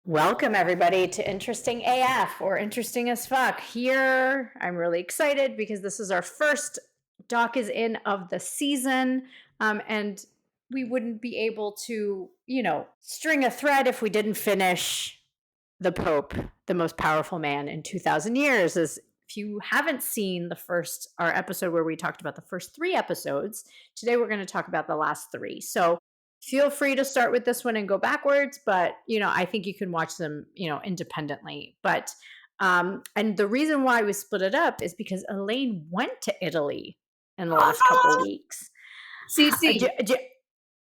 Welcome, everybody, to Interesting AF or Interesting as Fuck. Here, I'm really excited because this is our first Doc is In of the season. And we wouldn't be able to, string a thread if we didn't finish the Pope, the most powerful man in 2,000 years. As if you haven't seen our episode where we talked about the first 3 episodes, today we're going to talk about the last 3. So feel free to start with this one and go backwards, but I think you can watch them, independently. But and the reason why we split it up is because Elaine went to Italy in the last couple of weeks. CC.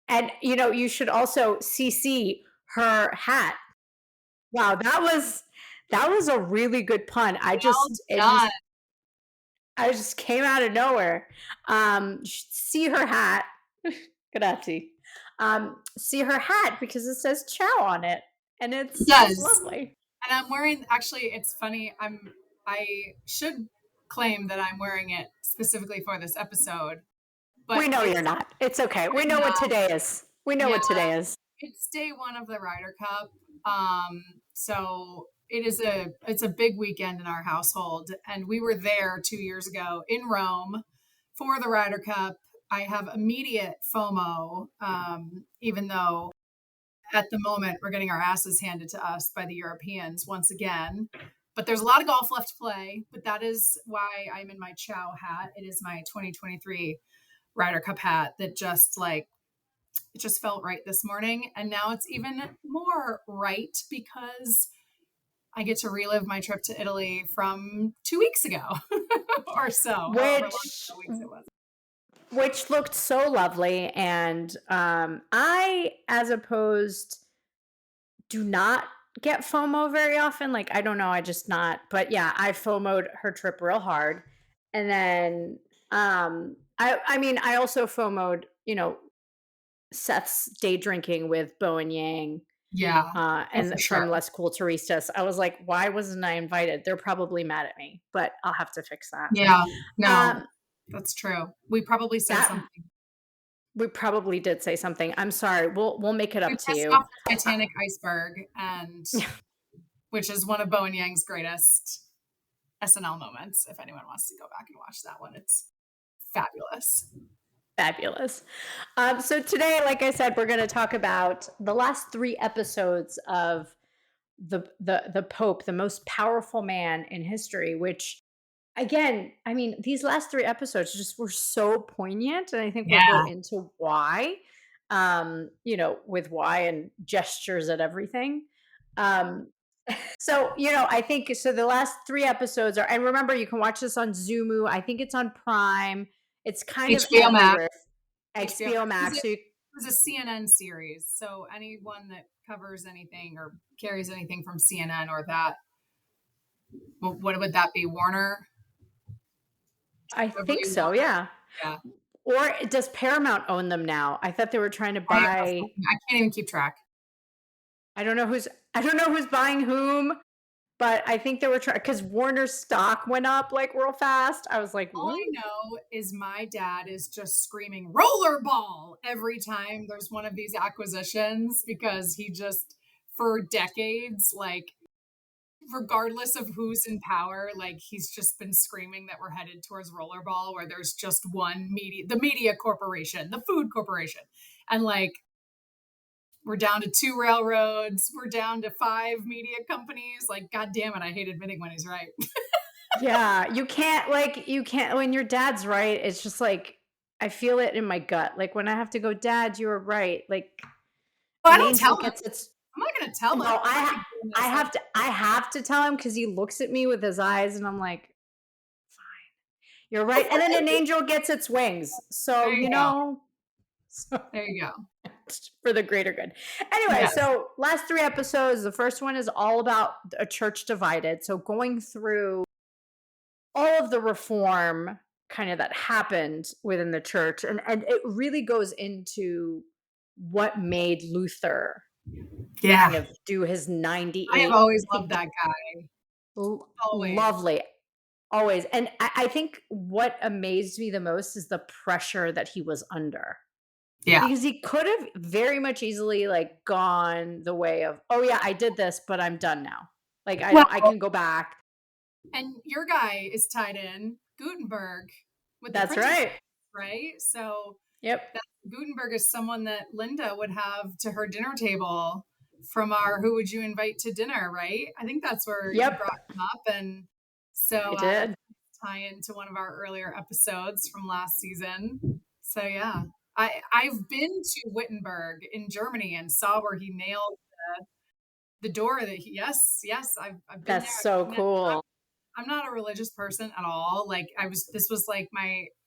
And you should also CC her hat. Wow, that was a really good pun. I just came out of nowhere. See her hat. Grazie. See her hat because it says "Ciao" on it, and it's lovely. And I'm wearing. Actually, it's funny. I should claim that I'm wearing it specifically for this episode, but we know you're not. It's okay. We know what today is. What today is. It's day 1 of the Ryder Cup. So it's a big weekend in our household, and we were there 2 years ago in Rome for the Ryder Cup. I have immediate FOMO, even though at the moment we're getting our asses handed to us by the Europeans once again. But there's a lot of golf left to play. But that is why I'm in my Chow hat. It is my 2023 Ryder Cup hat that it just felt right this morning. And now it's even more right because I get to relive my trip to Italy from 2 weeks ago or so. Which looked so lovely. And I, as opposed, do not get FOMO very often. Like, I don't know, I just not. But yeah, I FOMO'd her trip real hard. And then I also FOMO'd, Seth's day drinking with Bo and Yang. Yeah. And from Less Cool Turistas. I was like, why wasn't I invited? They're probably mad at me, but I'll have to fix that. Yeah. No. That's true. We probably said something. We probably did say something. I'm sorry. We'll make it up to you. Off the Titanic iceberg, and which is one of Bo and Yang's greatest SNL moments. If anyone wants to go back and watch that one, it's fabulous. Fabulous. So today, like I said, we're going to talk about the last 3 episodes of the Pope, the most powerful man in history, which, again, I mean, these last 3 episodes just were so poignant, and I think we'll go into why, with why and gestures at everything. So, I think, so the last 3 episodes are, and remember, you can watch this on Xumo. I think it's on Prime. It's kind of everywhere. HBO Max. It was a CNN series, so anyone that covers anything or carries anything from CNN or that, what would that be? Warner? I think so, yeah. Or does Paramount own them now? I thought they were trying to buy. I can't even keep track. I don't know who's buying whom, but I think they were trying, because Warner's stock went up like real fast. I was like, all I know is my dad is just screaming rollerball every time there's one of these acquisitions, because he just, for decades, like, regardless of who's in power, like, he's just been screaming that we're headed towards rollerball, where there's just one the media corporation, the food corporation. And like, we're down to 2 railroads. We're down to 5 media companies. Like, God damn it, I hate admitting when he's right. Yeah, you can't, when your dad's right, it's just like, I feel it in my gut. Like, when I have to go, Dad, you were right. Like, well, I don't tell him. I'm not going to tell him. No, I have to tell him, because he looks at me with his eyes, and I'm like, fine, you're right. And then an angel gets its wings. So, there you go. For the greater good. Anyway, So last 3 episodes, the first one is all about a church divided. So going through all of the reform kind of that happened within the church. And it really goes into what made Luther kind of do his 98. I have always loved that guy. Always. Lovely. Always. And I think what amazed me the most is the pressure that he was under. Yeah. Because he could have very much easily like gone the way of, oh yeah, I did this, but I'm done now. Like Well, I can go back. and your guy is tied in Gutenberg with the That's printing, right. right? So Yep. that Gutenberg is someone that Linda would have to her dinner table from our Who Would You Invite to Dinner, right? I think that's where you Yep. brought him up. And so I that's did. a tie into one of our earlier episodes from last season. So yeah. I've been to Wittenberg in Germany and saw where he nailed the door that he, yes, I've been there. That's I've so seen it. cool. I'm not a religious person at all. Like this was like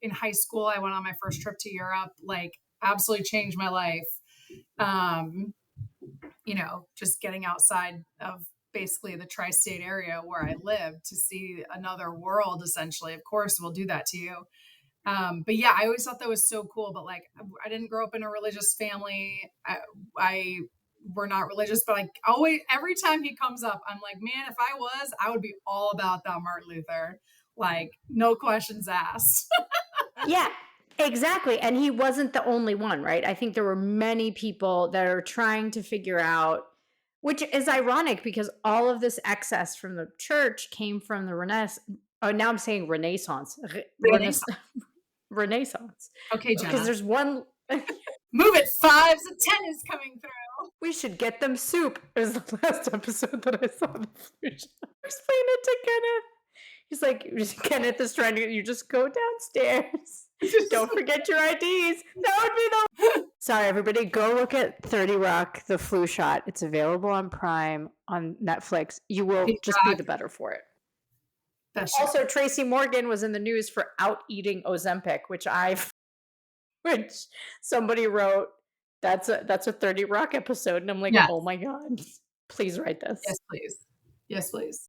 in high school, I went on my first trip to Europe, like absolutely changed my life. Um, just getting outside of basically the tri-state area where I live to see another world, essentially. Of course, will do that to you. But yeah, I always thought that was so cool. But like, I didn't grow up in a religious family. I we're not religious, but I always, every time he comes up, I'm like, man, if I was, I would be all about that Martin Luther. Like, no questions asked. Yeah, exactly. And he wasn't the only one, right? I think there were many people that are trying to figure out, which is ironic because all of this excess from the church came from the Renaissance. Oh, now I'm saying Renaissance. Really? Renaissance. Okay, Because Jenna, there's one. move it. Fives and ten is coming through. We should get them soup. It was the last episode that I saw the food. Explain it to Kenneth. He's like, Kenneth is trying to, you just go downstairs. Don't forget your IDs. That would be the. Sorry, everybody. Go look at 30 Rock, the flu shot. It's available on Prime, on Netflix. You will just be the better for it. Best show. Also, Tracy Morgan was in the news for out eating Ozempic, which somebody wrote. That's a 30 Rock episode, and I'm like, Yes. oh my god, please write this. Yes, please. Yes, please.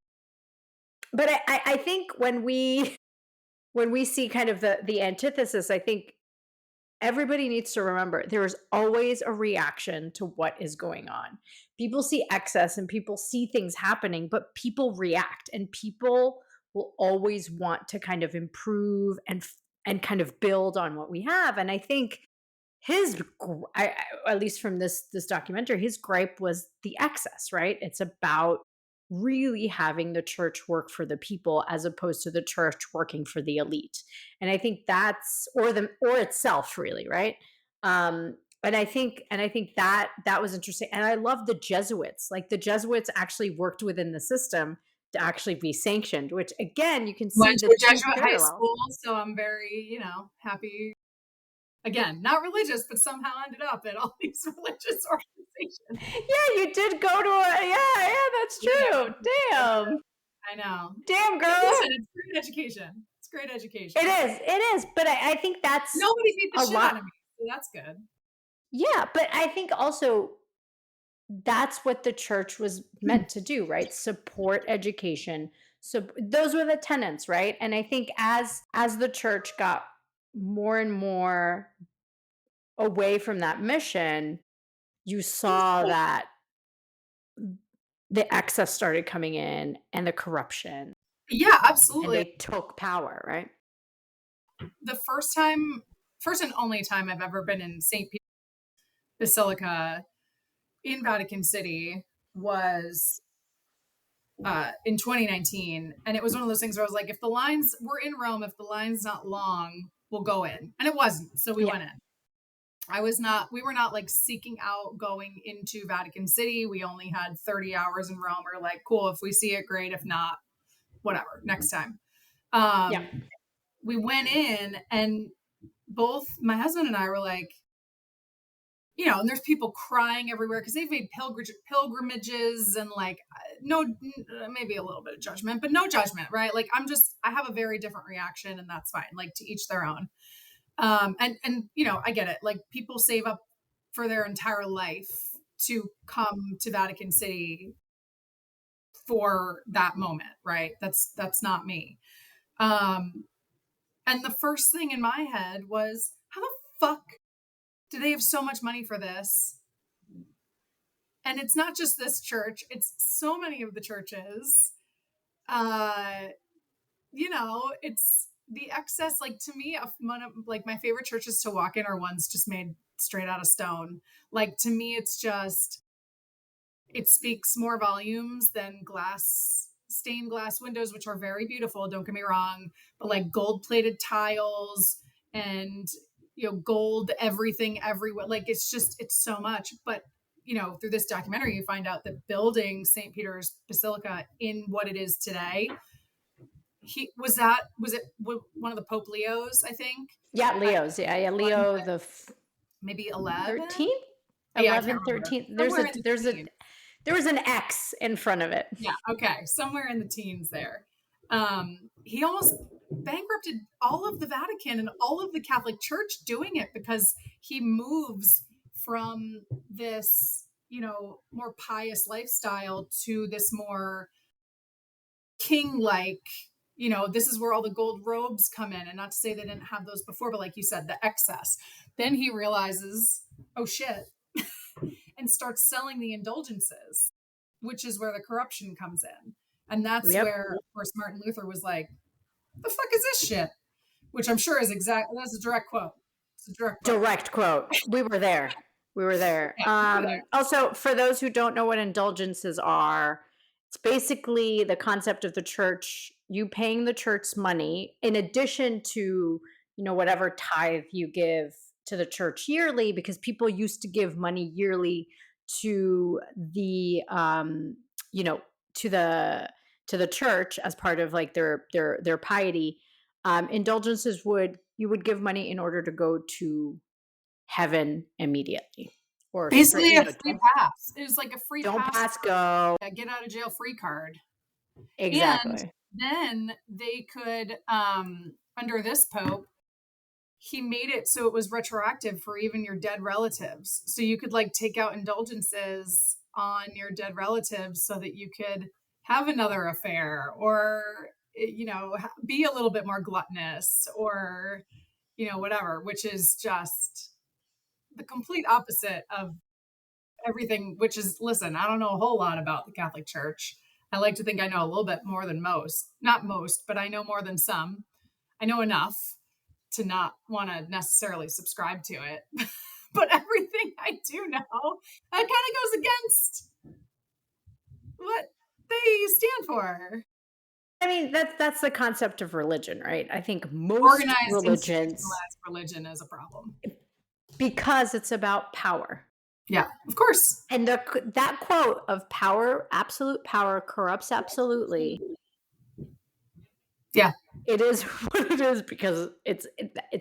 But I think when we see kind of the antithesis, I think everybody needs to remember there is always a reaction to what is going on. People see excess and people see things happening, but people react, and people will always want to kind of improve and kind of build on what we have. And I think at least from this documentary, his gripe was the excess, right? It's about really having the church work for the people as opposed to the church working for the elite. And I think that's or itself, really, right? And I think that was interesting. And I love the Jesuits. Like the Jesuits actually worked within the system to actually be sanctioned, which again, you can see Went to the a two Jesuit high parallels. school, so I'm very, happy. Again, not religious, but somehow ended up at all these religious organizations. Yeah, you did go to yeah, that's true. Damn. I know. Damn, girl. Listen, it's great education. It's great education. It is. But I think that's Nobody beat the a shit out lot. of me, so that's good. Yeah, but I think also that's what the church was meant to do, right? Support education. So those were the tenets, right? And I think as the church got more and more away from that mission, you saw that the excess started coming in and the corruption, Yeah, and absolutely. they took power, right? The first and only time I've ever been in St. Peter's Basilica in Vatican City was in 2019. And it was one of those things where I was like, if the lines were in Rome, if the line's not long, we'll go in. And it wasn't. So we Yeah. went in. We were not like seeking out going into Vatican City. We only had 30 hours in Rome. We're like, cool, if we see it, great. If not, whatever, next time. Yeah. We went in and both my husband and I were like, and there's people crying everywhere because they've made pilgrimages and like, no, maybe a little bit of judgment, but no judgment, right? Like I have a very different reaction and that's fine. Like to each their own. And I get it. Like people save up for their entire life to come to Vatican City for that moment, right? That's not me. And the first thing in my head was, how the fuck do they have so much money for this? And it's not just this church, it's so many of the churches. It's the excess. Like to me, one of like my favorite churches to walk in are ones just made straight out of stone. Like, to me, it's just, it speaks more volumes than stained glass windows, which are very beautiful, don't get me wrong, but like gold plated tiles and, gold everything everywhere. Like, it's so much. But, through this documentary, you find out that building St. Peter's Basilica in what it is today, one of the Pope Leos, I think. Yeah, Leo's. Yeah, One, Leo the maybe 11. 13th, Yeah, I can't 11th, remember. 13th. Somewhere in the teens. There was an X in front of it. Yeah, okay, somewhere in the teens there. He almost bankrupted all of the Vatican and all of the Catholic Church doing it, because he moves from this, more pious lifestyle to this more king-like, this is where all the gold robes come in. And not to say they didn't have those before, but like you said, the excess. Then he realizes, oh shit, and starts selling the indulgences, which is where the corruption comes in. And that's where, of course, Martin Luther was like, the fuck is this shit? Which I'm sure is that's a direct quote. It's a direct quote. We were there. Yeah, also, for those who don't know what indulgences are, it's basically the concept of the church, you paying the church's money in addition to, whatever tithe you give to the church yearly, because people used to give money yearly to the, to the church as part of like their piety. Indulgences you would give money in order to go to heaven immediately, or basically a free pass. It was like a free don't pass. pass go. Get out of jail free card. Exactly. And then they could, under this Pope, he made it so it was retroactive for even your dead relatives. So you could like take out indulgences on your dead relatives so that you could have another affair, or, be a little bit more gluttonous, or, whatever, which is just the complete opposite of everything, which is, listen, I don't know a whole lot about the Catholic Church. I like to think I know a little bit more than most. Not most, but I know more than some. I know enough to not want to necessarily subscribe to it. But everything I do know, kind of goes against what they stand for. I mean, that's the concept of religion, right? I think most Organized, religions, institutionalized religion is a problem. because it's about power. Yeah, of course. And that quote of power, absolute power corrupts absolutely. Yeah. It is what it is, because it's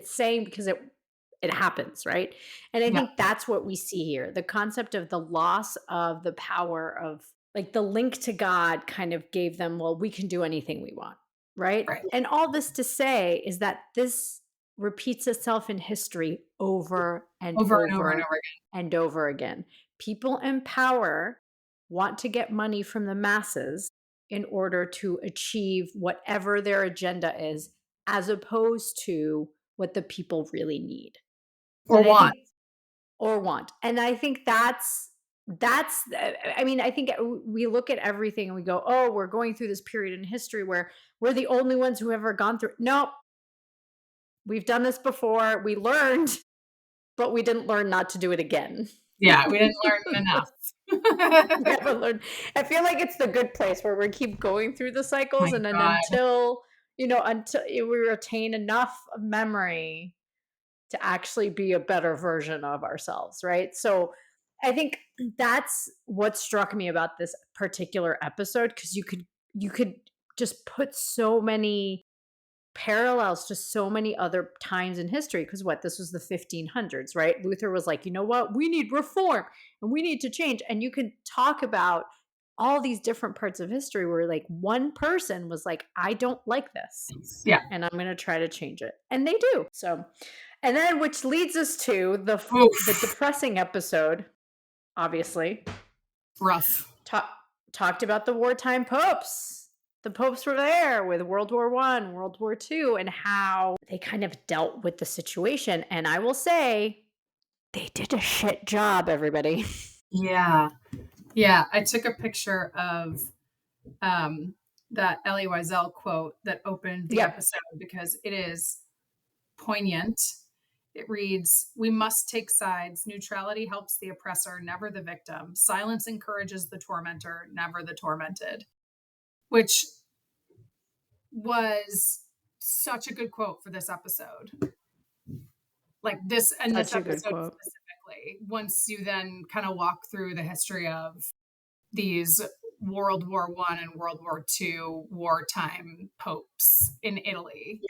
saying, because it happens, right? And I think that's what we see here. The concept of the loss of the power of, like, the link to God kind of gave them, well, we can do anything we want, right? And all this to say is that this repeats itself in history over and over again. People in power want to get money from the masses in order to achieve whatever their agenda is, as opposed to what the people really need or want. And I think that's I mean, I think we look at everything and we go, oh, we're going through this period in history where we're the only ones who ever gone through. Nope. We've done this before. We learned, but we didn't learn not to do it again. Yeah, we didn't learn enough. We haven't learned. I feel like it's the good place where we keep going through the cycles, and then until we retain enough memory to actually be a better version of ourselves, right? So I think that's what struck me about this particular episode, because you could just put so many parallels to so many other times in history, because this was the 1500s, right? Luther was like, you know what, we need reform and we need to change. And you could talk about all these different parts of history where like one person was like, I don't like this, and I'm going to try to change it, and they do. So, and then, which leads us to the depressing episode, obviously rough. Talked about the wartime popes. The popes were there with World War I, World War II, and how they kind of dealt with the situation. And I will say, they did a shit job, everybody. Yeah. Yeah. I took a picture of that Elie Wiesel quote that opened the episode, because it is poignant It reads, "We must take sides. Neutrality helps the oppressor, never the victim. Silence encourages the tormentor, never the tormented." Which was such a good quote for this episode. Like this Such a good episode quote. specifically. Once you then kind of walk through the history of these World War One and World War Two wartime popes in Italy,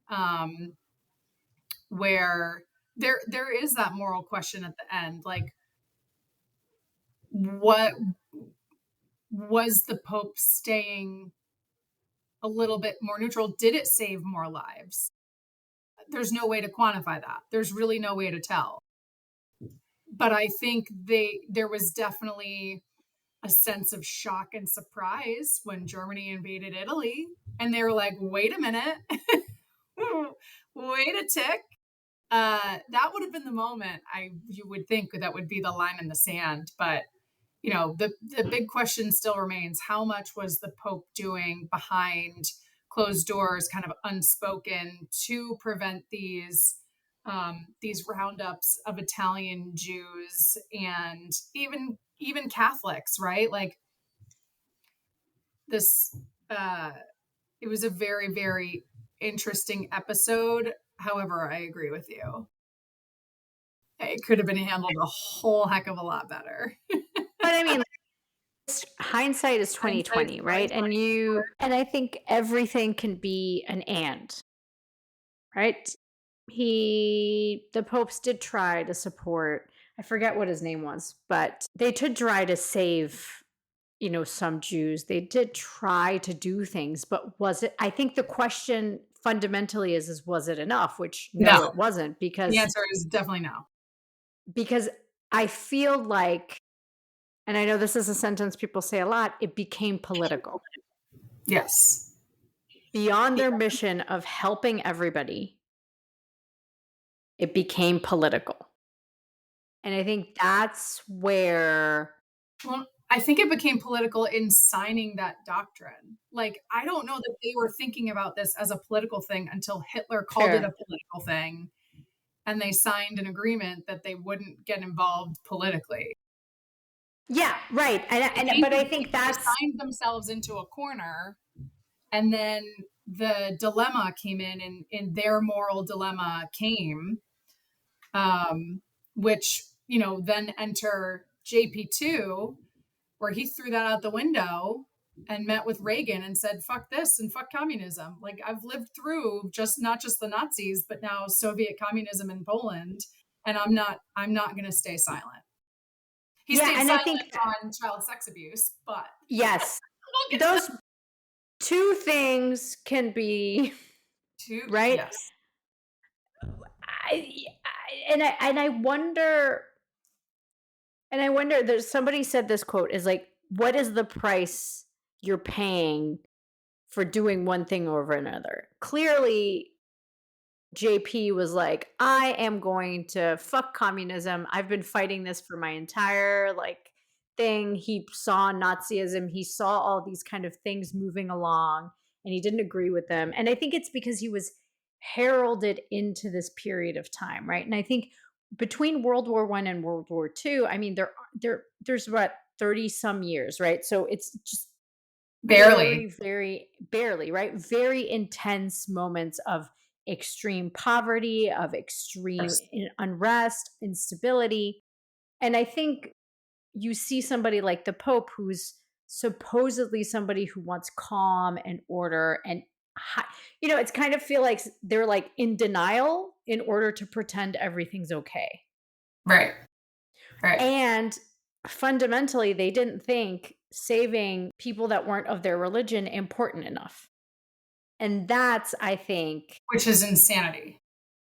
um, where there is that moral question at the end, like what was the Pope staying a little bit more neutral? Did it save more lives? There's no way to quantify that. There's really no way to tell. But I think there was definitely a sense of shock and surprise when Germany invaded Italy, and they were like, "Wait a minute, wait a tick." That would have been the moment you would think that would be the line in the sand, but the big question still remains: how much was the Pope doing behind closed doors, kind of unspoken, to prevent these roundups of Italian Jews and even Catholics, right? Like this, it was a very, very interesting episode. However, I agree with you. It could have been handled a whole heck of a lot better. But I mean, hindsight is Hindsight's 2020, right? 2020. And I think everything can be an and, right? The popes did try to support, I forget what his name was, but they did try to save, some Jews. They did try to do things, but I think the question fundamentally is was it enough? Which no, No, it wasn't, the because answer is definitely no. because I feel like, and I know this is a sentence people say a lot, it became political. Yes. Beyond their mission of helping everybody, it became political. And I think that's where, Well, I think it became political in signing that doctrine. Like, I don't know that they were thinking about this as a political thing until Hitler called it a fair. political thing, and they signed an agreement that they wouldn't get involved politically. Yeah, right. But I think They that's, signed themselves into a corner, and then the dilemma came in their moral dilemma came, um, which, then enter JP2, where he threw that out the window and met with Reagan and said, "Fuck this and fuck communism." Like, I've lived through not just the Nazis, but now Soviet communism in Poland, and I'm not going to stay silent. He yeah, stayed and I silent think, on child sex abuse, but yes, we'll get to that those two things can be, too. right? Yes. And I wonder, there's somebody said this quote is like, what is the price you're paying for doing one thing over another? Clearly, JP was like, I am going to fuck communism. I've been fighting this for my entire thing. He saw Nazism, he saw all these kind of things moving along, and he didn't agree with them. And I think it's because he was heralded into this period of time, right? And I think between World War One and World War Two, I mean, there's what, 30 some years, right? So it's just very, Barely. very barely, right? Very intense moments of extreme poverty, of extreme unrest, instability. And I think you see somebody like the Pope, who's supposedly somebody who wants calm and order. And, it's kind of feel like they're like in denial in order to pretend everything's okay. Right. Right. And fundamentally, they didn't think saving people that weren't of their religion important enough. And that's, I think, Which is insanity.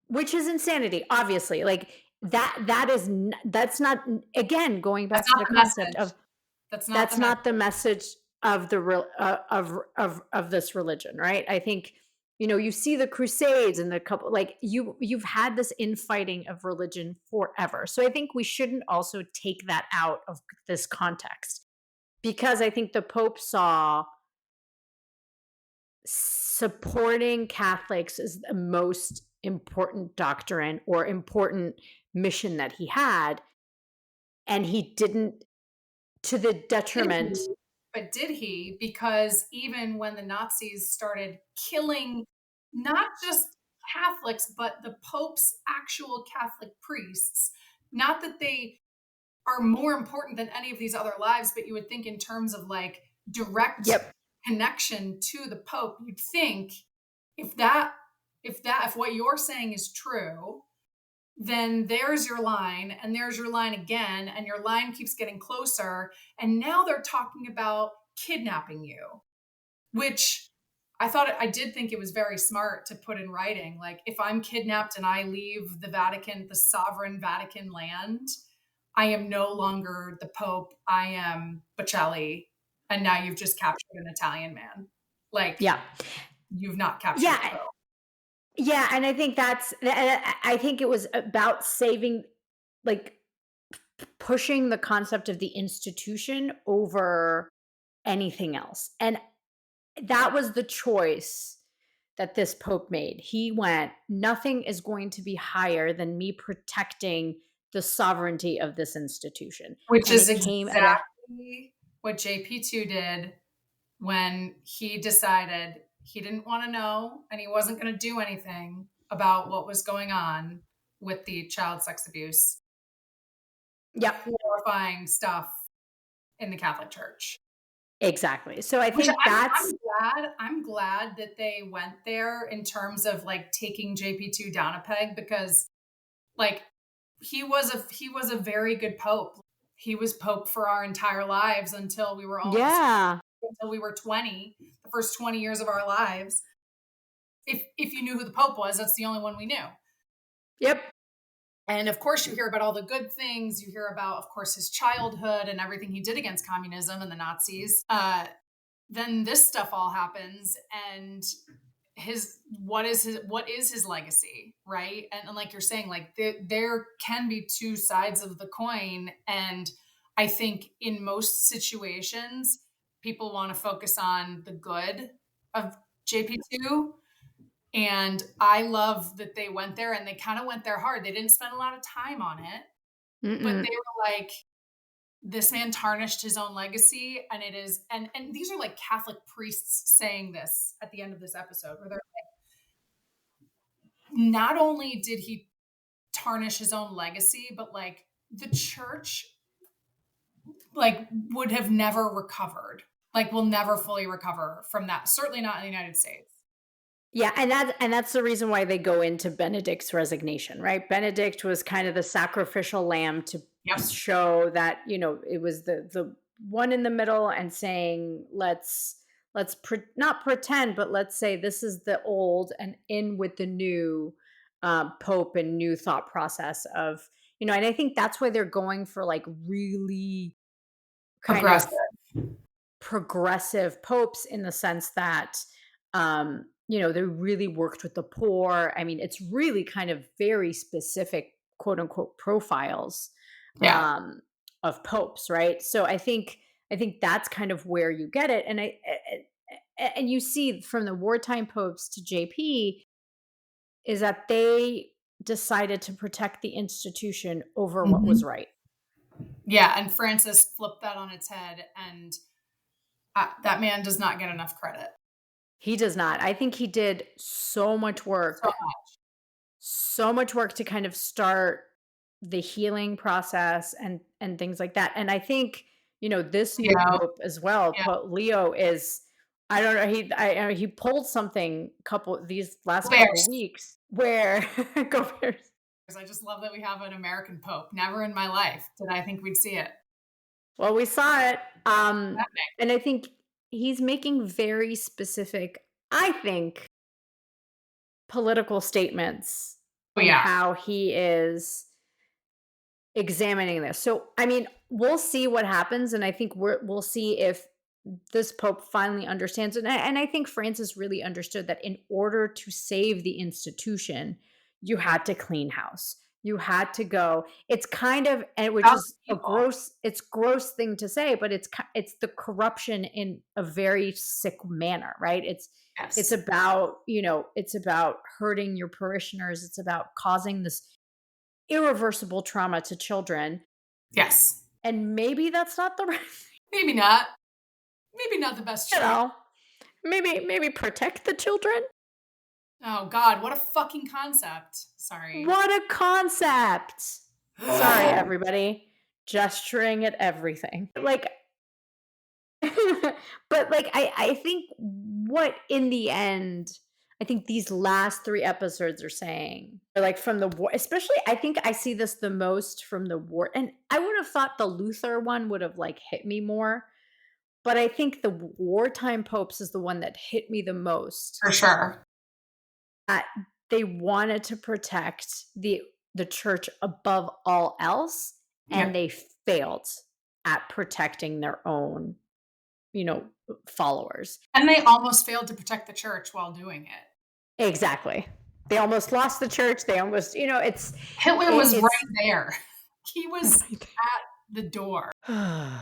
which is insanity, obviously. Like that's not, again, going back That's to not the the concept message. of, That's not the that's message. not the message of the real of this religion, right? I think, you see the crusades and the couple, like you've had this infighting of religion forever. So I think we shouldn't also take that out of this context, because I think the Pope saw supporting Catholics as the most important doctrine or important mission that he had, and he didn't, to the Did detriment. he? But did he? Because even when the Nazis started killing not just Catholics, but the Pope's actual Catholic priests, not that they are more important than any of these other lives, but you would think in terms of like direct Yep. connection to the Pope, you'd think if that if what you're saying is true, then there's your line and there's your line again and your line keeps getting closer and now they're talking about kidnapping you, which I did think it was very smart to put in writing, like if I'm kidnapped and I leave the Vatican, the sovereign Vatican land, I am no longer the Pope, I am Bocelli, and now you've just captured an Italian man, like Yeah. you've not captured the Yeah. Pope. Yeah, and I think I think it was about saving, like, pushing the concept of the institution over anything else, and that was the choice that this pope made. He went, "Nothing is going to be higher than me protecting the sovereignty of this institution," Which and is it came at a. exactly what JP2 did when he decided he didn't want to know and he wasn't going to do anything about what was going on with the child sex abuse, Yep, horrifying stuff in the Catholic Church. exactly. So I Which think that's. I'm glad that they went there in terms of like taking JP2 down a peg because like he was a very good pope. He was pope for our entire lives until we were almost Yeah. until we were 20, the first 20 years of our lives. If you knew who the pope was, that's the only one we knew. Yep. And of course you hear about all the good things. You hear about, of course, his childhood and everything he did against communism and the Nazis. Then this stuff all happens and what is his legacy, right? And like you're saying, like there can be two sides of the coin, and I think in most situations people want to focus on the good of JP2, and I love that they went there and they kind of went there hard. They didn't spend a lot of time on it, but Mm-mm. they were like, this man tarnished his own legacy, and it is and these are like Catholic priests saying this at the end of this episode where they're not only did he tarnish his own legacy, but like the church like would have never recovered, like will never fully recover from that, certainly not in the United States. Yeah, and that's the reason why they go into Benedict's resignation, right? Benedict was kind of the sacrificial lamb to Yep. show that, it was the one in the middle and saying, not pretend, but let's say this is the old and in with the new pope and new thought process of, and I think that's why they're going for like really kind of Aggressive. progressive popes in the sense that they really worked with the poor. I mean, it's really kind of very specific quote unquote profiles Yeah. of popes, right? So I think that's kind of where you get it. And you see from the wartime popes to JP is that they decided to protect the institution over what was Mhm. right. Yeah, and Francis flipped that on its head, and that man does not get enough credit. He does not. I think he did So so much work to kind of start the healing process and things like that. And I think, this new yeah, pope as well, yeah. Pope Leo is, I don't know, he pulled something couple these last couple Bears. weeks where go Bears. I just love that we have an American pope. Never in my life did I think we'd see it Well, we saw it. happening. And I think he's making very specific, I think, political statements Oh in yeah, how he is examining this. So, I mean, we'll see what happens, and I think we'll see if this pope finally understands it. And I think Francis really understood that in order to save the institution, you had to clean house. You had to go. It's kind of, and which Thousand is a people. gross thing to say, but it's the corruption in a very sick manner, right? It's Yes. about, it's about hurting your parishioners. It's about causing this irreversible trauma to children. Yes. And maybe that's not the right, Maybe not. Maybe not the best you choice. know, maybe protect the children. Oh God, what a fucking concept. Sorry. What a concept. Sorry, everybody. Gesturing at everything. Like, but like I think what in the end, I think these last 3 episodes are saying, like from the war, especially I think I see this the most from the war, and I would have thought the Luther one would have like hit me more, but I think the wartime popes is the one that hit me the most. For sure. That they wanted to protect the church above all else, and Yep. they failed at protecting their own, you know, followers. And they almost failed to protect the church while doing it. Exactly. They almost lost the church. They almost, Hitler was it's right there. He was right at the door. there.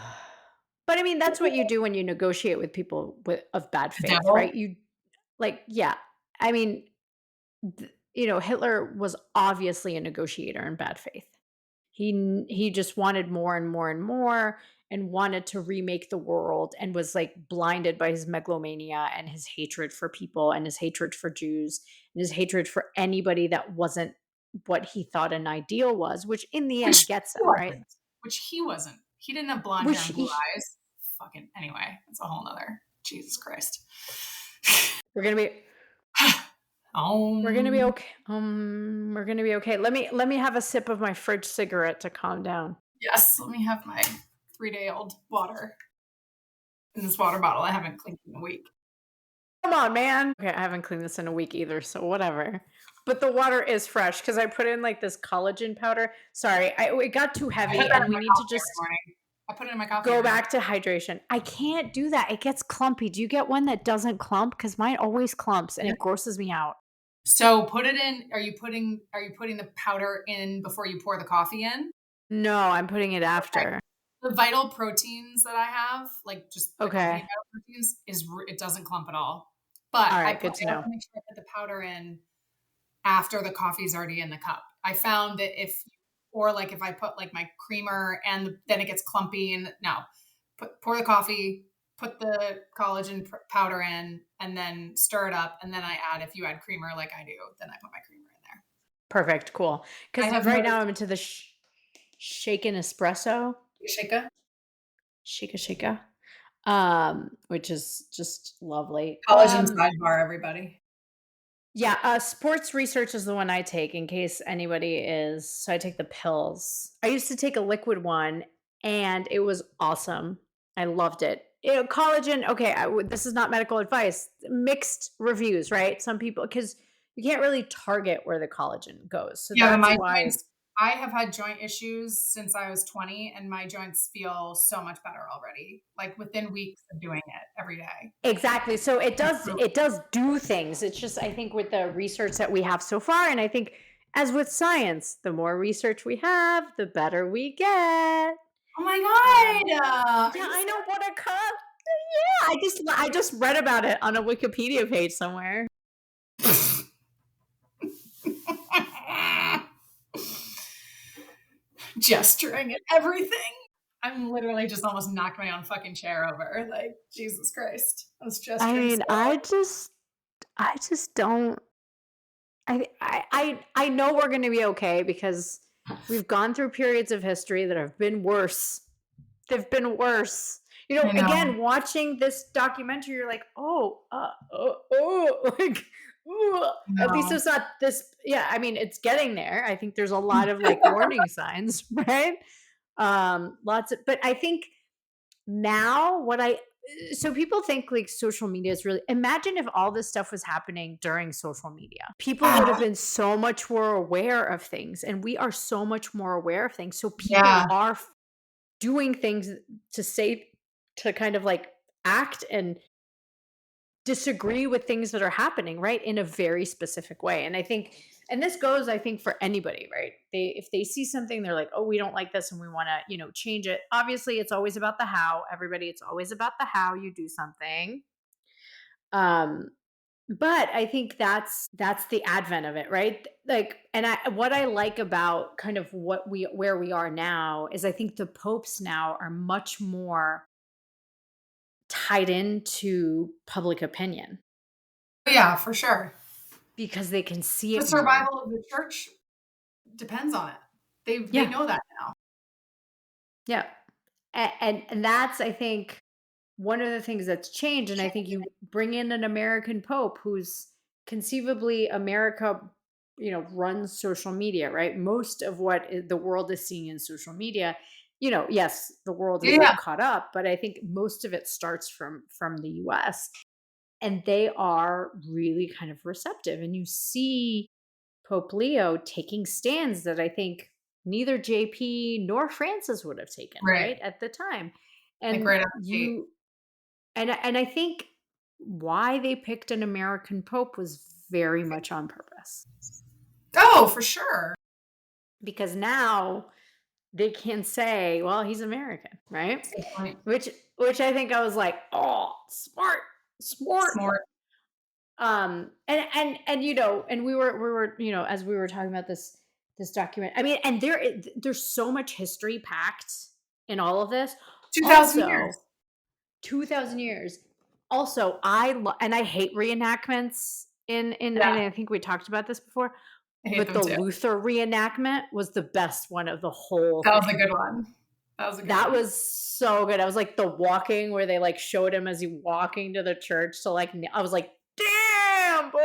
But I mean, that's what you do when you negotiate with people of bad The faith, right? devil. You like, yeah. I mean, Hitler was obviously a negotiator in bad faith. He just wanted more and more and more, and wanted to remake the world, and was like blinded by his megalomania and his hatred for people and his hatred for Jews and his hatred for anybody that wasn't what he thought an ideal was, which in the end Which gets he him, right? wasn't. Which he wasn't. He didn't have blonde hair Which and blue eyes. Fucking anyway, that's a whole nother. Jesus Christ. we're gonna be we're gonna be um, okay. We're gonna be okay. Let me have a sip of my fridge cigarette to calm down. yes, let me have my 3-day old water in this water bottle I haven't cleaned in a week. Come on, man. Okay, I haven't cleaned this in a week either, so whatever. But the water is fresh because I put in like this collagen powder. Sorry, it got too I put heavy, that and in we my need to coffee every just morning. I put it in my coffee go every morning. back to hydration. I can't do that. It gets clumpy. Do you get one that doesn't clump? Because mine always clumps and Yeah. it grosses me out. So put it in. Are you putting the powder in before you pour the coffee in? No, I'm putting it Okay. after. The vital proteins that I have, like just the company Okay. vital proteins, it doesn't clump at all. But All I right. Good to also know. make sure I put the powder in after the coffee's already in the cup. I found that or like if I put like my creamer and then it gets clumpy and no, pour the coffee, put the collagen powder in, and then stir it up, and then if you add creamer like I do, then I put my creamer in there. Perfect. Cool. I Because have right now noticed I'm into the shaken espresso, shika shika, which is just lovely. collagen sidebar, everybody. Yeah, sports research is the one I take in case anybody is. So I take the pills. I used to take a liquid one, and it was awesome. I loved it. Collagen. Okay, this is not medical advice. Mixed reviews, right? Some people, because you can't really target where the collagen goes. So Yeah, but that's my why. joints, I have had joint issues since I was 20, and my joints feel so much better already. Like within weeks of doing it every day. Exactly. So it does Improved. it does do things. It's just I think with the research that we have so far, and I think as with science, the more research we have, the better we get. Oh my Um, god! Are yeah, you I know what a cup. Yeah, I just read about it on a Wikipedia page somewhere. serious? Gesturing at everything. I'm literally just almost knocked my own fucking chair over. Like Jesus Christ, I was I gesturing so mean, I just don't. I know we're going to be okay because we've gone through periods of history that have been worse. They've been worse. hard. I know. Again, watching this documentary, you're like, like, ooh. At least No. it's not this. Yeah, I mean, it's getting there. I think there's a lot of like warning signs, right? Lots of, but I think now so people think like social media is really, imagine if all this stuff was happening during social media. People would have Ah, been so much more aware of things, and we are so much more aware of things. So people yeah. are doing things to say, to kind of like act and disagree with things that are happening, right? In a very specific way. And I think, and this goes, I think, for anybody, right? If they see something, they're like, oh, we don't like this and we want to, change it. Obviously, it's always about the how. Everybody, it's always about the how you do something. Um, but I think that's the advent of it, right? Like, and what I like about kind of where we are now is I think the popes now are much more tied into public opinion Yeah, for sure. because they can see The it more. survival of the church depends on it. They Yeah. know that now. Yeah. And that's, I think, one of the things that's changed. And I think you bring in an American pope who's conceivably America, runs social media, right? Most of what the world is seeing in social media, yes, the world is Yeah, like caught up, but I think most of it starts from the US. And they are really kind of receptive. And you see Pope Leo taking stands that I think neither JP nor Francis would have taken, right. right, at the time. Like And right out the gate. you and I think why they picked an American pope was very much on purpose. Oh, for sure. Because now they can say, well, he's American, right? Good point. Which which I think I was like, oh, smart, smart. Smart. And and we were as we were talking about this document, I mean, and there's so much history packed in all of this. 2,000 years. Also, 2000 years. Also, and I hate reenactments and Yeah, I think we talked about this before, I hate but them the too. Luther reenactment was the best one of the whole That was a thing. good one. That was a good That one. was so good. I was like the walking where they like showed him as he walking to the church. So like I was like, damn boy.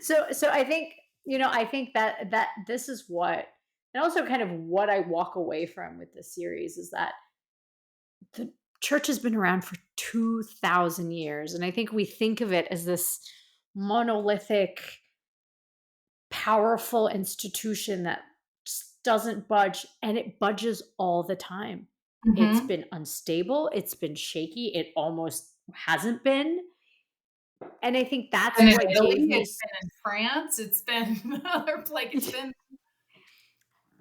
So I think that this is what, and also kind of what I walk away from with this series is that the church has been around for 2000 years. And I think we think of it as this monolithic, powerful institution that just doesn't budge, and it budges all the time. It's Mhm. been unstable, it's been shaky, it almost hasn't been. And I think that's Been in what Italy, gave me it's been in France, it's been other like it's been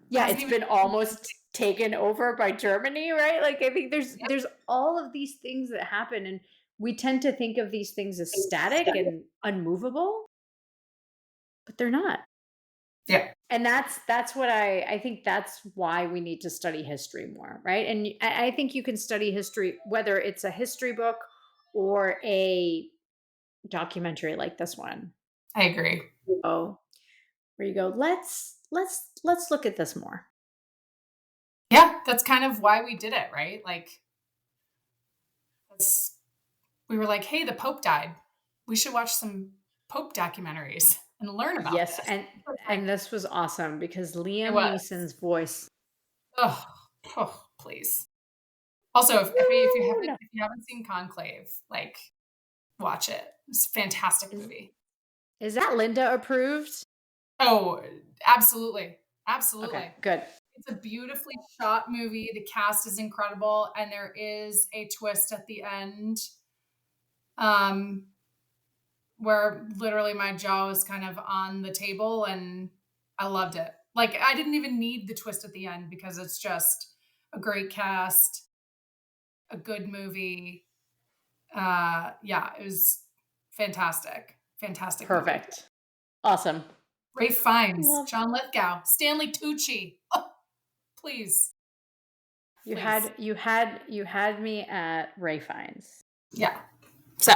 yeah, hasn't it's even been been almost taken over by Germany, right? Like I think yep. there's all of these things that happen, and we tend to think of these things as static and unmovable, but they're not. Yeah, And that's what I think that's why we need to study history more, right? And I think you can study history whether it's a history book or a documentary like this one. I agree. Oh, where you go, let's look at this more. Yeah, that's kind of why we did it, right? Like, that's we were like, "Hey, the Pope died. We should watch some Pope documentaries and learn about Yes, this." It's like, and this was awesome because it Liam was. Neeson's voice. Oh, oh, please. Also, Woo, no. if you haven't seen Conclave, like, watch it. It's a fantastic Is movie. is that Linda approved? Oh, absolutely. Okay, Absolutely. good. It's a beautifully shot movie. The cast is incredible, and there is a twist at the end, um, where literally my jaw was kind of on the table, and I loved it. Like, I didn't even need the twist at the end because it's just a great cast, a good movie. Yeah, it was fantastic. Fantastic movie. Perfect. Awesome. Ray Fiennes, Love. John Lithgow, Stanley Tucci. Oh, please, You please. had me at Ray Fiennes. Yeah. So,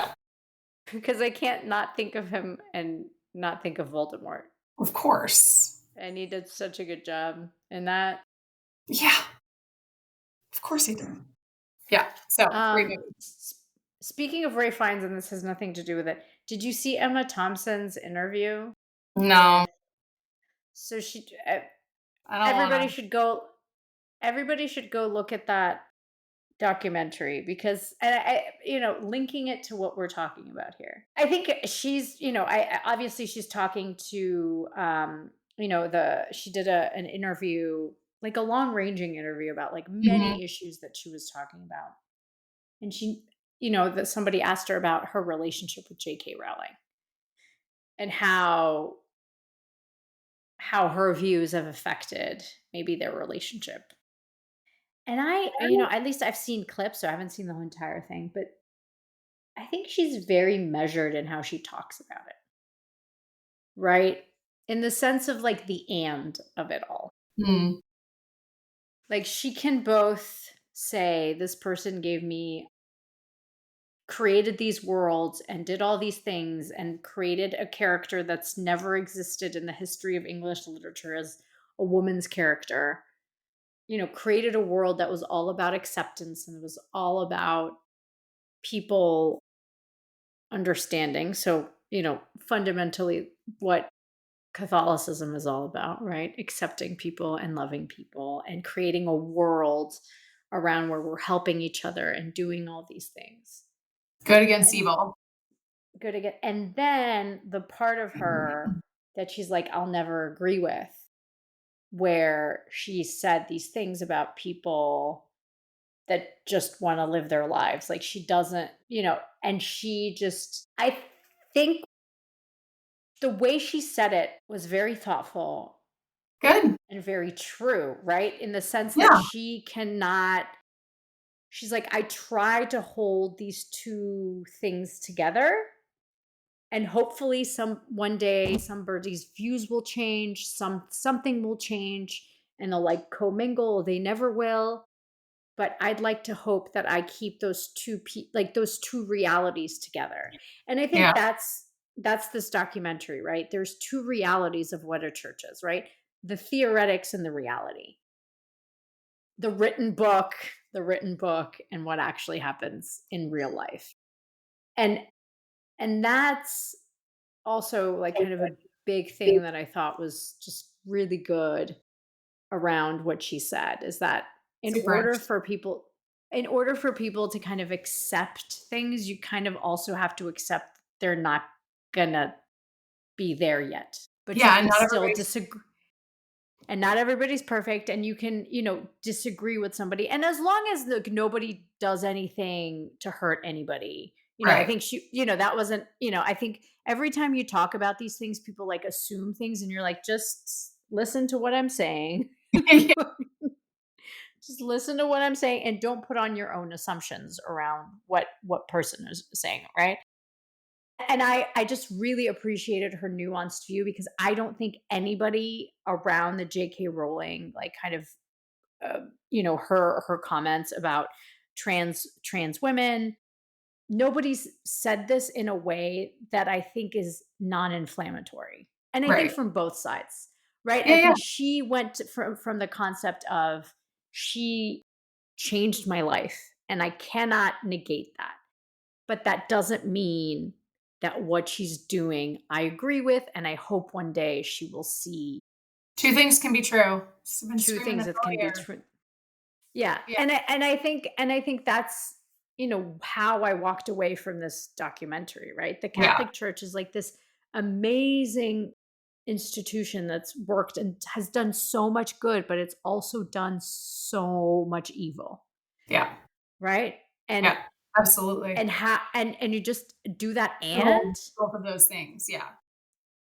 Because I can't not think of him and not think of Voldemort. of course. And he did such a good job in that. Yeah, of course he did. Yeah. So, great movie. Speaking of Ray Fiennes, and this has nothing to do with it, did you see Emma Thompson's interview No, with? So I don't want everybody to. should go. Everybody should go look at that documentary because and linking it to what we're talking about here. I think she's obviously she's talking to the she did an interview, like a long ranging interview about like Mhm. many issues that she was talking about. And that somebody asked her about her relationship with J.K. Rowling and how her views have affected maybe their relationship. And at least I've seen clips, so I haven't seen the whole entire thing, but I think she's very measured in how she talks about it, right? In the sense of like the and of it all. Mm. Like she can both say, this person created these worlds and did all these things and created a character that's never existed in the history of English literature as a woman's character. Created a world that was all about acceptance and it was all about people understanding. So, fundamentally what Catholicism is all about, right? Accepting people and loving people and creating a world around where we're helping each other and doing all these things. Good against And evil. good again. And then the part of her that she's like, I'll never agree with, where she said these things about people that just want to live their lives. Like she doesn't, and she just, I think the way she said it was very thoughtful Good. and very true, right? In the sense that Yeah. she's like, I try to hold these two things together. And hopefully one day somebody's views will change, something will change and they'll like commingle. They never will. But I'd like to hope that I keep those two realities together. And I think Yeah. that's this documentary, right? There's two realities of what a church is, right? The theoretics and the reality. The written book and what actually happens in real life. And that's also like kind of a big thing that I thought was just really good around what she said is that in Super order interesting. for people in order for people to kind of accept things, you kind of also have to accept they're not gonna be there yet. But you Yeah, and can not still everybody's disagree, and not everybody's perfect, and you can, disagree with somebody. And as long as like nobody does anything to hurt anybody, I right. think that wasn't, I think every time you talk about these things, people like assume things and you're like, just listen to what I'm saying. Yeah, Just listen to what I'm saying and don't put on your own assumptions around what person is saying, right? And I just really appreciated her nuanced view because I don't think anybody around the J.K. Rowling like kind of her comments about trans women. Nobody's said this in a way that I think is non-inflammatory, and I think right. from both sides, right? Yeah, I yeah. think she went from the concept of she changed my life, and I cannot negate that. But that doesn't mean that what she's doing I agree with, and I hope one day she will see Two things can be true. I've been two screaming things this that all can be year. true. Yeah, Yeah. and I think that's how I walked away from this documentary, right? The Yeah. Catholic Church is like this amazing institution that's worked and has done so much good, but it's also done so much evil, Yeah. right? And Yeah. Absolutely. and you just do that The whole and both of those things. Yeah.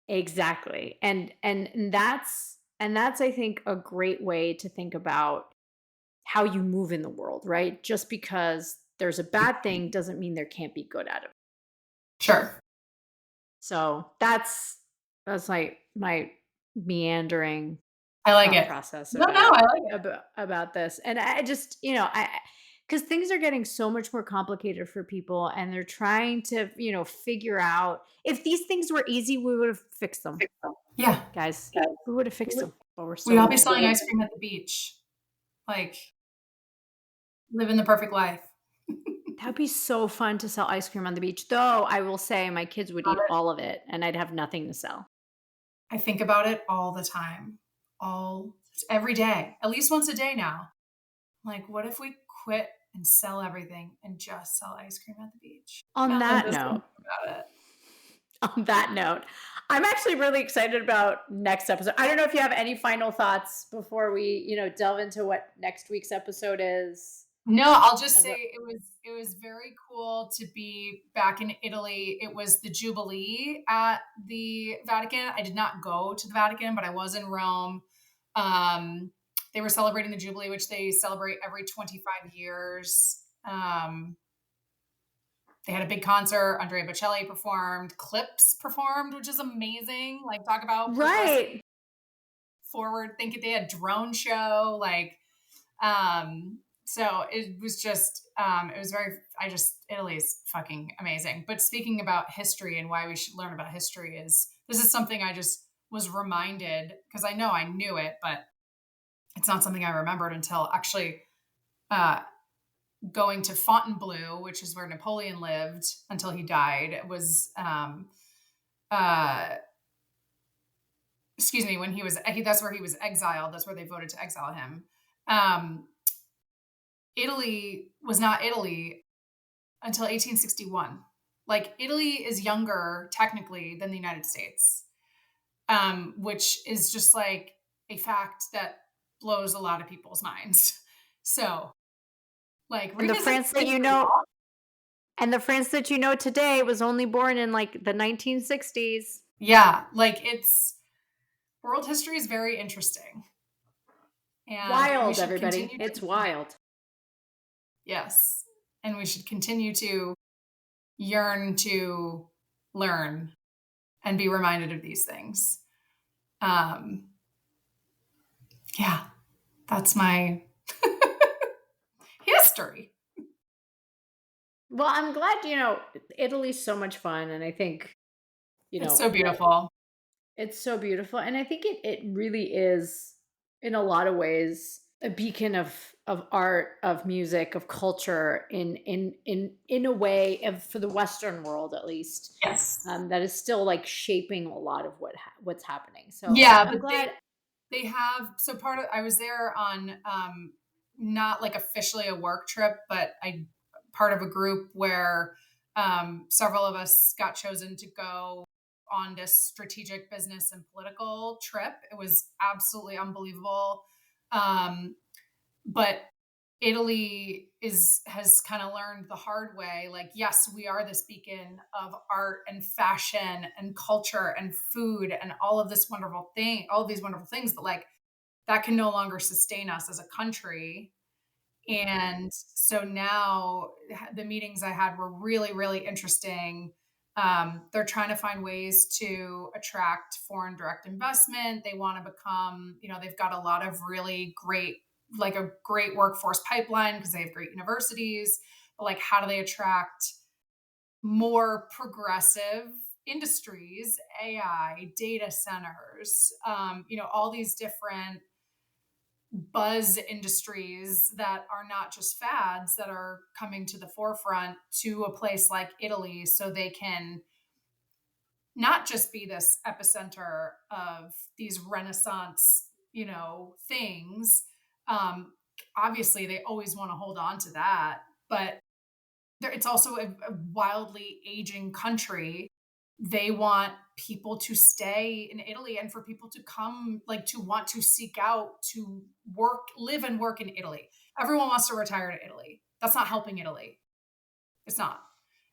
exactly. And that's I think a great way to think about how you move in the world, right? Just because there's a bad thing doesn't mean there can't be good out of it. Sure. So that's like my meandering I like thought it. process No, no, I like it. about this. And I just, I because things are getting so much more complicated for people and they're trying to, figure out if these things were easy, we would have fixed them, Yeah. guys. We would have fixed them, but we're We'd still all be working selling on it. ice cream at the beach. Like living the perfect life. That'd be so fun to sell ice cream on the beach. Though I will say my kids would Love eat it. all of it and I'd have nothing to sell. I think about it all the time. All every day. At least once a day now. Like, what if we quit and sell everything and just sell ice cream at the beach? On Now that I'm that just note, thinking about it. on that note, I'm actually really excited about next episode. I don't know if you have any final thoughts before we, delve into what next week's episode is. No, I'll just As say a it was very cool to be back in Italy. It was the Jubilee at the Vatican. I did not go to the Vatican, but I was in Rome. Um, they were celebrating the Jubilee, which they celebrate every 25 years. They had a big concert. Andrea Bocelli performed. Clips performed, which is amazing. Like, talk about progressive right. forward thinking. They had drone show. Like, so it was just, it was very, Italy is fucking amazing. But speaking about history and why we should learn about history is this is something I just was reminded because I know I knew it, but it's not something I remembered until actually uh, going to Fontainebleau, which is where Napoleon lived until he died. It was, uh, excuse me, when that's where he was exiled. That's where they voted to exile him. Um, Italy was not Italy until 1861. Like, Italy is younger technically than the United States, which is just like a fact that blows a lot of people's minds. So, like, And the revisit France that you history. know and the France that you know today was only born in like the 1960s. Yeah, like, it's world history is very interesting, and we Wild, should everybody. continue to It's learn it. wild. Yes, and we should continue to yearn to learn and be reminded of these things. Um, yeah, that's my history. Well, I'm glad, Italy's so much fun. And I think, It's so that beautiful. it's so beautiful. And I think it really is, in a lot of ways, a beacon of art, of music, of culture in a way of for the Western world at least. Yes. That is still like shaping a lot of what's happening. So Yeah, I'm but glad. they have so part of I was there on not like officially a work trip, but I part of a group where several of us got chosen to go on this strategic business and political trip. It was absolutely unbelievable. Um, but Italy is has kind of learned the hard way. Like, yes, we are this beacon of art and fashion and culture and food and all of these wonderful things, but like that can no longer sustain us as a country. And so now the meetings I had were really, really interesting. They're trying to find ways to attract foreign direct investment. They want to become, they've got a lot of really great, like a great workforce pipeline because they have great universities. But like, how do they attract more progressive industries, AI, data centers, all these different buzz industries that are not just fads that are coming to the forefront to a place like Italy so they can not just be this epicenter of these renaissance, things. Um, Obviously they always want to hold on to that, but it's also a wildly aging country. They want people to stay in Italy and for people to come, like to want to seek out to work, live and work in Italy. Everyone wants to retire to Italy. That's not helping Italy. It's not.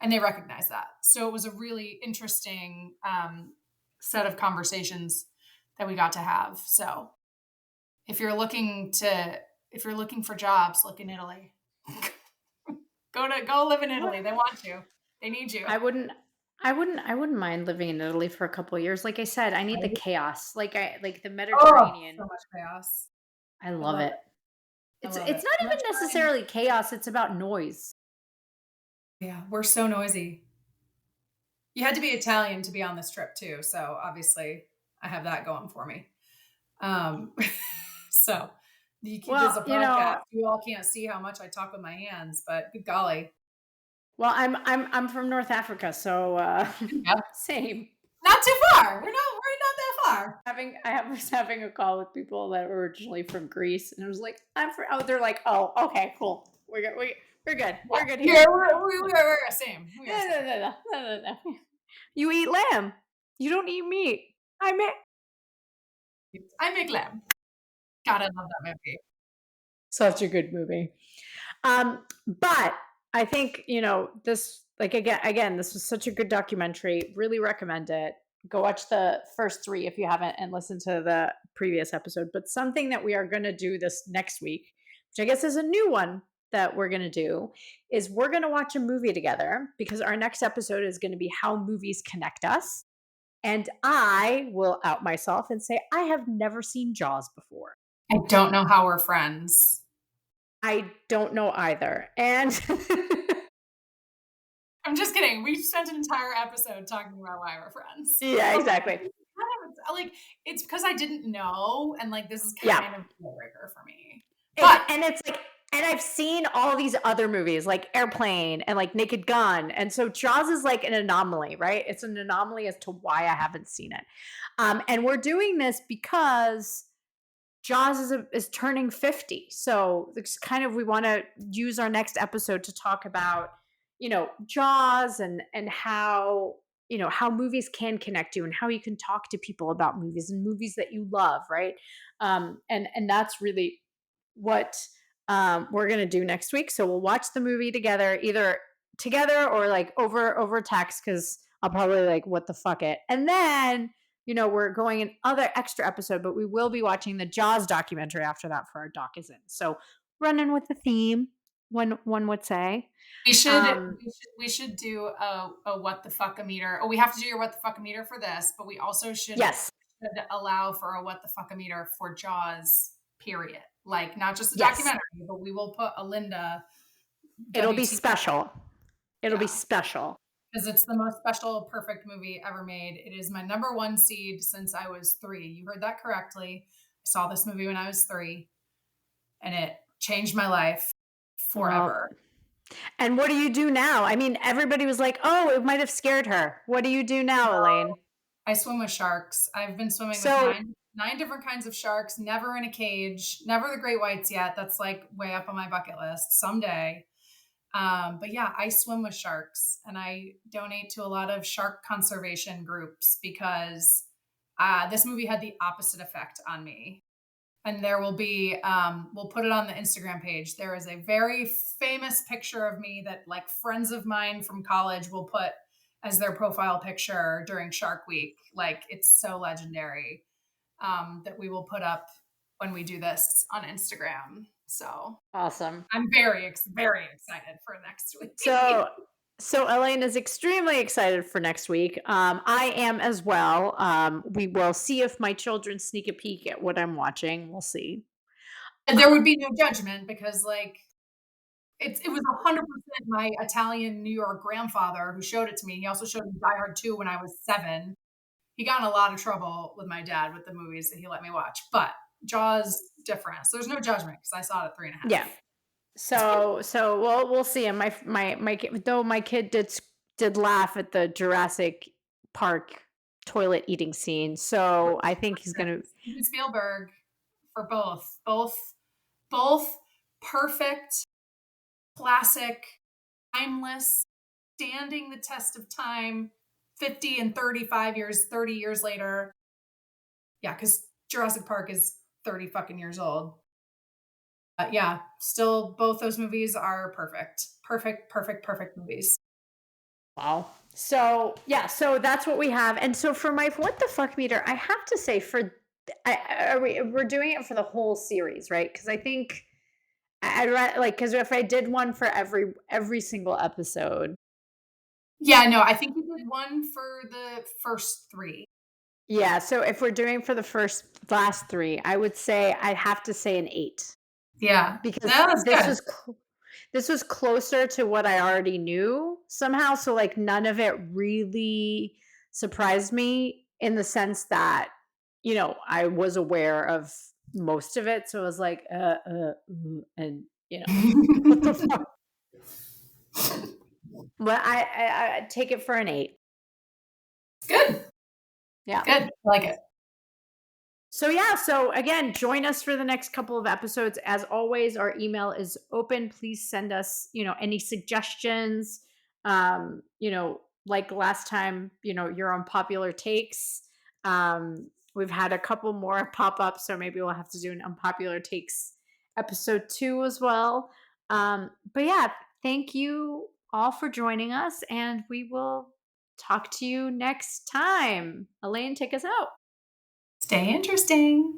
And they recognize that. So it was a really interesting set of conversations that we got to have. So if you're looking to, if you're looking for jobs, look in Italy. Go live in What? Italy. They want you. They need you. I wouldn't I wouldn't mind living in Italy for a couple of years. Like I said, I need the Right? chaos. Like the Oh, so Mediterranean. much chaos. I I love love it. it. I It's love it's it. not even Mediterranean. necessarily chaos, it's about noise. Yeah, we're so noisy. You had to be Italian to be on this trip too, so obviously I have that going for me. Um, so you keep this Well, a podcast. You all can't see how much I talk with my hands, but good golly, I'm from North Africa, so yeah, same. not too far. We're not that far. Was having a call with people that were originally from Greece, and I was like, I'm from. Oh, they're like, oh, okay, cool. We're good. Yeah, We're good yeah, here. we're same. We are No, no, same. no, no, no, no, no. You eat lamb. You don't eat meat. I mean, I make lamb. God, I love that movie. such a good movie. But I think, this, like, again, this was such a good documentary. Really recommend it. Go watch the first three if you haven't, and listen to the previous episode. But something that we are going to do this next week, which I guess is a new one that we're going to do, is we're going to watch a movie together, because our next episode is going to be how movies connect us. And I will out myself and say I have never seen Jaws before. I don't know how we're friends. I don't know either. And I'm just kidding. We spent an entire episode talking about why we're friends. yeah, exactly. Like, it's because I didn't know, and like this is Yeah. kind of a deal breaker for me. But And it's like, and I've seen all these other movies like Airplane and like Naked Gun. And so Jaws is like an anomaly, right? It's an anomaly as to why I haven't seen it. And we're doing this because Jaws is turning 50. So it's kind of, we want to use our next episode to talk about, Jaws, and how, how movies can connect you, and how you can talk to people about movies and movies that you love, right? And that's really what we're gonna do next week. So we'll watch the movie together, either together or like over text, because I'll probably like what the fuck it. And then we're going an other extra episode, but we will be watching the Jaws documentary after that for our doc is in. So running with the theme, one would say. we should we should do a what the fuck a meter. Oh, we have to do your what the fuck a meter for this, but we also Yes. should allow for a what the fuck a meter for Jaws. Period. Like not just a Yes. documentary, but we will put a Linda. It'll be WTF. special. It'll be Yeah. special. Because it's the most special, perfect movie ever made. It is my number one seed since I was 3. You heard that correctly. I saw this movie when I was 3, and it changed my life forever. And what do you do now? I mean, everybody was like, "Oh, it might have scared her." What do you do now, Elaine? I swim with sharks. I've been swimming So- with nine different kinds of sharks, never in a cage, never the great whites yet. That's like way up on my bucket list someday. But yeah, I swim with sharks, and I donate to a lot of shark conservation groups because this movie had the opposite effect on me. And there will be, we'll put it on the Instagram page. There is a very famous picture of me that like friends of mine from college will put as their profile picture during Shark Week. Like it's so legendary that we will put up when we do this on Instagram. So awesome. I'm very, very excited for next week. So Elaine is extremely excited for next week. I am as well. We will see if my children sneak a peek at what I'm watching. We'll see. And there would be no judgment because like it was 100% my Italian New York grandfather who showed it to me. He also showed me Die Hard 2 when I was 7. He got in a lot of trouble with my dad with the movies that he let me watch, but Jaws different. So there's no judgment because I saw it at 3.5. Yeah. So we'll see. And my kid did laugh at the Jurassic Park toilet eating scene. So I think he's gonna Steven Spielberg for both perfect, classic, timeless, standing the test of time, 50 and 35 years, 30 years later. Yeah, because Jurassic Park is 30 fucking years old. Yeah, still both those movies are perfect. Perfect movies. Wow. So yeah, so that's what we have. And so for my what the fuck meter, I have to say we're doing it for the whole series, right? Because I think I'd like, because if I did one for every single episode. Yeah, no, I think you did one for the first 3. Yeah, so if we're doing for the last 3, I would say I'd have to say an 8. Yeah, because this this was closer to what I already knew somehow. So like none of it really surprised me in the sense that, I was aware of most of it. So I was like, and what the fuck? But I take it for an 8. Good. Yeah. Good. I like it. So yeah, so again, join us for the next couple of episodes. As always, our email is open. Please send us, any suggestions. Like last time, your unpopular takes. We've had a couple more pop up, so maybe we'll have to do an unpopular takes episode 2 as well. But yeah, thank you all for joining us, and we will talk to you next time. Elaine, take us out. Stay interesting.